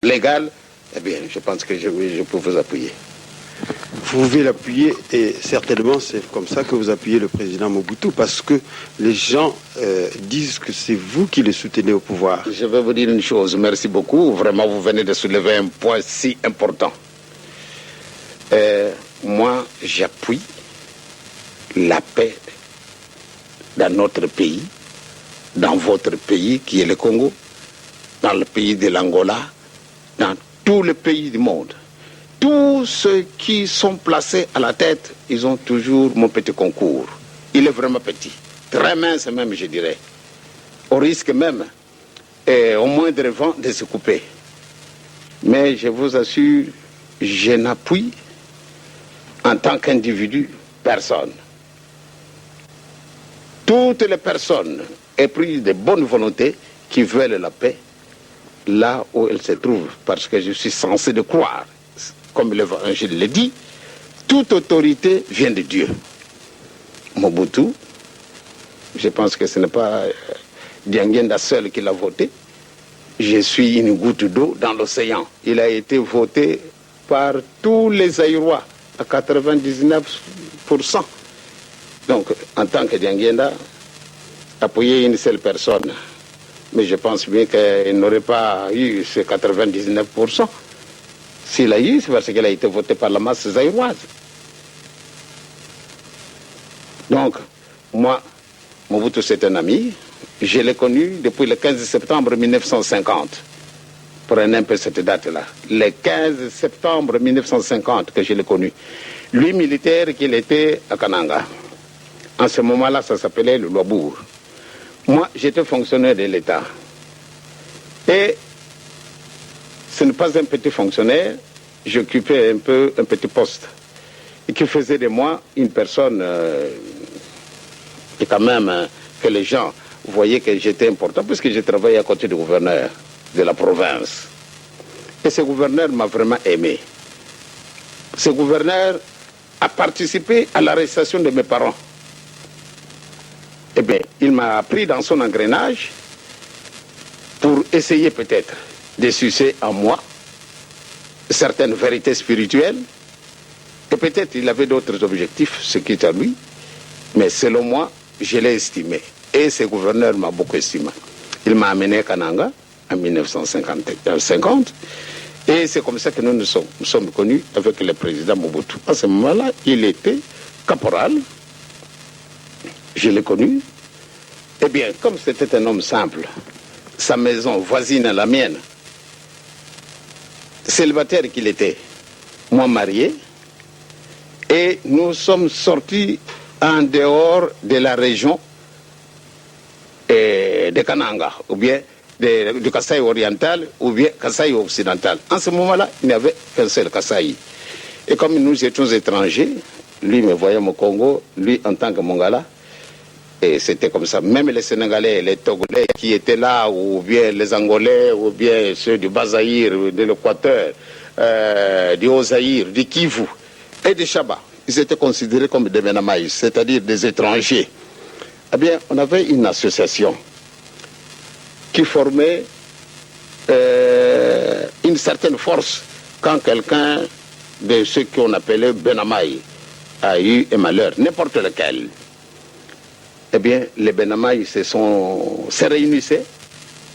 légal, eh bien, je pense que je peux vous appuyer. Vous pouvez l'appuyer et certainement c'est comme ça que vous appuyez le président Mobutu parce que les gens disent que c'est vous qui le soutenez au pouvoir. Je vais vous dire une chose, merci beaucoup. Vraiment, vous venez de soulever un point si important. Moi, j'appuie la paix dans notre pays, dans votre pays qui est le Congo, dans le pays de l'Angola, dans tous les pays du monde. Tous ceux qui sont placés à la tête, ils ont toujours mon petit concours. Il est vraiment petit, très mince même, je dirais. Au risque même, au moindre vent, de se couper. Mais je vous assure, je n'appuie en tant qu'individu personne. Toutes les personnes épris de bonne volonté qui veulent la paix, là où elles se trouvent, parce que je suis censé de croire, comme l'Évangile le dit, toute autorité vient de Dieu. Mobutu, je pense que ce n'est pas Diangenda seul qui l'a voté. Je suis une goutte d'eau dans l'océan. Il a été voté par tous les Zaïrois à 99%. Donc, en tant que Diangenda, appuyer une seule personne, mais je pense bien qu'il n'aurait pas eu ce 99%. S'il a eu, c'est parce qu'il a été voté par la masse zaïroise. Donc, moi, Mobutu, c'est un ami. Je l'ai connu depuis le 15 septembre 1950. Prenez un peu cette date-là. Le 15 septembre 1950 que je l'ai connu. Lui, militaire, qu'il était à Kananga. En ce moment-là, ça s'appelait le Loabour. Moi, j'étais fonctionnaire de l'État. Et ce n'est pas un petit fonctionnaire, j'occupais un petit poste. Et qui faisait de moi une personne et quand même que les gens voyaient que j'étais important, puisque j'ai travaillé à côté du gouverneur de la province. Et ce gouverneur m'a vraiment aimé. Ce gouverneur a participé à l'arrestation de mes parents. Eh bien, il m'a pris dans son engrenage pour essayer peut-être de sucer en moi certaines vérités spirituelles. Et peut-être il avait d'autres objectifs, ce qui est à lui. Mais selon moi, je l'ai estimé. Et ce gouverneur m'a beaucoup estimé. Il m'a amené à Kananga en 1950. Et c'est comme ça que nous sommes connus avec le président Mobutu. À ce moment-là, il était caporal. Je l'ai connu. Eh bien, comme c'était un homme simple, sa maison voisine à la mienne, célibataire qu'il était, moi marié, et nous sommes sortis en dehors de la région de Kananga, ou bien du Kasaï oriental, ou bien Kasaï occidental. En ce moment-là, il n'y avait qu'un seul Kasaï. Et comme nous étions étrangers, lui me voyait au Congo, lui en tant que Mongala, et c'était comme ça. Même les Sénégalais, les Togolais qui étaient là, ou bien les Angolais, ou bien ceux du Bas-Zaïre, de l'Équateur, du Haut-Zaïre, du Kivu et du Chaba, ils étaient considérés comme des Benamaïs, c'est-à-dire des étrangers. Eh bien, on avait une association qui formait une certaine force quand quelqu'un de ceux qu'on appelait Benamaï a eu un malheur, n'importe lequel. Eh bien, les Benamaï se réunissaient,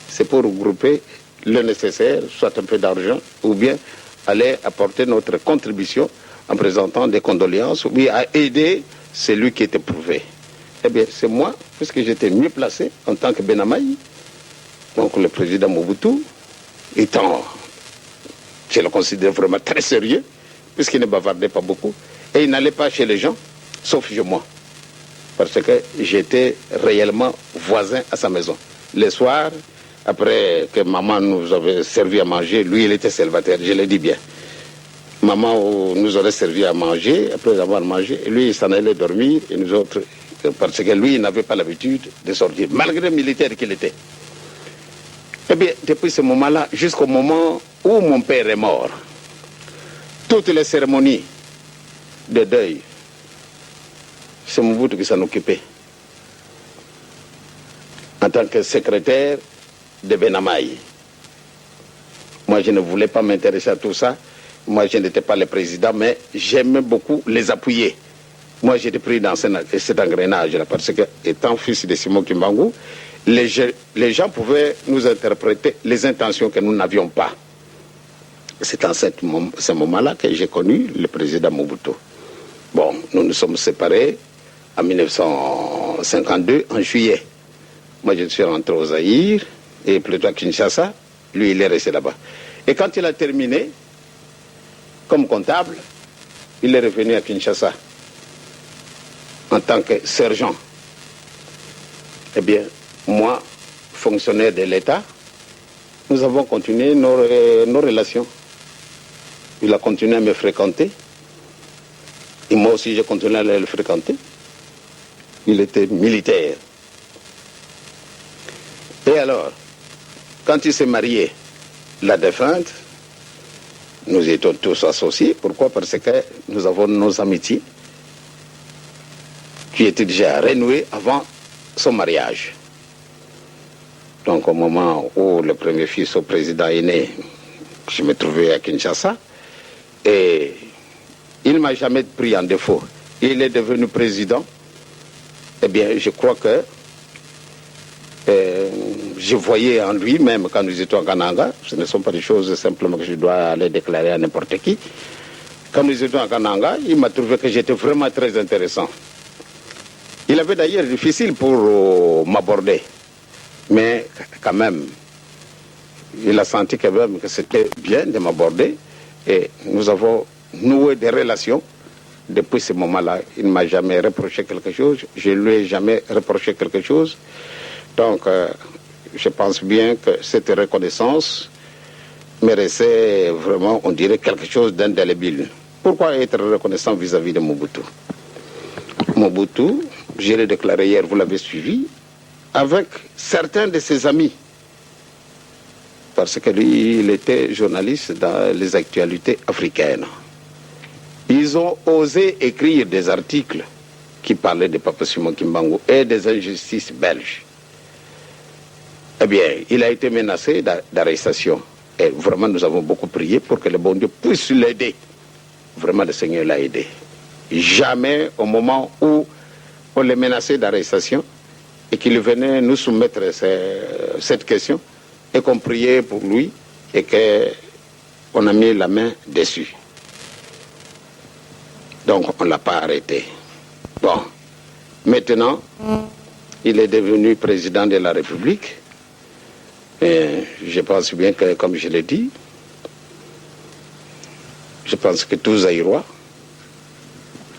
c'est pour regrouper le nécessaire, soit un peu d'argent, ou bien aller apporter notre contribution en présentant des condoléances, ou bien à aider celui qui était prouvé. Eh bien, c'est moi, puisque j'étais mieux placé en tant que Benamaï, donc le président Mobutu, étant, je le considère vraiment très sérieux, puisqu'il ne bavardait pas beaucoup, et il n'allait pas chez les gens, sauf chez moi. Parce que j'étais réellement voisin à sa maison. Le soir, après que maman nous avait servi à manger, lui il était célibataire, je le dis bien. Maman nous aurait servi à manger, après avoir mangé, lui il s'en allait dormir, et nous autres, parce que lui il n'avait pas l'habitude de sortir, malgré le militaire qu'il était. Eh bien, depuis ce moment-là, jusqu'au moment où mon père est mort, toutes les cérémonies de deuil, c'est Mobutu qui s'en occupait. En tant que secrétaire de Benamaï. Moi, je ne voulais pas m'intéresser à tout ça. Moi, je n'étais pas le président, mais j'aimais beaucoup les appuyer. Moi, j'étais pris dans cet engrenage-là, parce que, étant fils de Simon Kimbangu, les gens pouvaient nous interpréter les intentions que nous n'avions pas. C'est en ce moment-là que j'ai connu le président Mobutu. Bon, nous nous sommes séparés en 1952, en juillet. Moi, je suis rentré au Zaïre, et plutôt à Kinshasa. Lui, il est resté là-bas. Et quand il a terminé, comme comptable, il est revenu à Kinshasa en tant que sergent. Eh bien, moi, fonctionnaire de l'État, nous avons continué nos relations. Il a continué à me fréquenter. Et moi aussi, j'ai continué à le fréquenter. Il était militaire. Et alors, quand il s'est marié, la défunte, nous étions tous associés. Pourquoi? Parce que nous avons nos amitiés qui étaient déjà renouées avant son mariage. Donc au moment où le premier fils au président est né, je me trouvais à Kinshasa et il ne m'a jamais pris en défaut. Il est devenu président. Eh bien, je crois que je voyais en lui, même quand nous étions à Kananga, ce ne sont pas des choses simplement que je dois aller déclarer à n'importe qui. Quand nous étions à Kananga, il m'a trouvé que j'étais vraiment très intéressant. Il avait d'ailleurs difficile pour m'aborder, mais quand même, il a senti quand même que c'était bien de m'aborder et nous avons noué des relations. Depuis ce moment-là, il ne m'a jamais reproché quelque chose, je ne lui ai jamais reproché quelque chose. Donc, je pense bien que cette reconnaissance méritait vraiment, on dirait, quelque chose d'indélébile. Pourquoi être reconnaissant vis-à-vis de Mobutu? Mobutu, je l'ai déclaré hier, vous l'avez suivi, avec certains de ses amis. Parce que lui, il était journaliste dans les actualités africaines. Ils ont osé écrire des articles qui parlaient de Papa Simon Kimbangu et des injustices belges. Eh bien, il a été menacé d'arrestation. Et vraiment, nous avons beaucoup prié pour que le bon Dieu puisse l'aider. Vraiment, le Seigneur l'a aidé. Jamais, au moment où on le menaçait d'arrestation et qu'il venait nous soumettre cette question, et qu'on priait pour lui et qu'on a mis la main dessus. Donc, on ne l'a pas arrêté. Bon, maintenant, il est devenu président de la République. Et je pense bien que, comme je l'ai dit, je pense que tous Zaïrois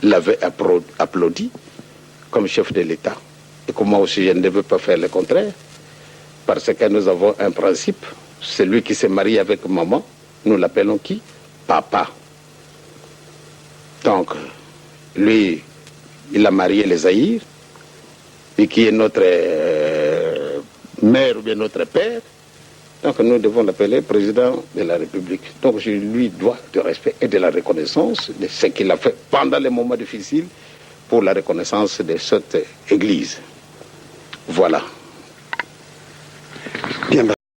l'avaient applaudi comme chef de l'État. Et que moi aussi, je ne veux pas faire le contraire. Parce que nous avons un principe. Celui qui s'est marié avec maman, nous l'appelons qui? Papa. Donc, lui, il a marié les Zaïre, et qui est notre mère ou bien notre père. Donc nous devons l'appeler président de la République. Donc je lui dois du respect et de la reconnaissance de ce qu'il a fait pendant les moments difficiles pour la reconnaissance de cette église. Voilà. Bien.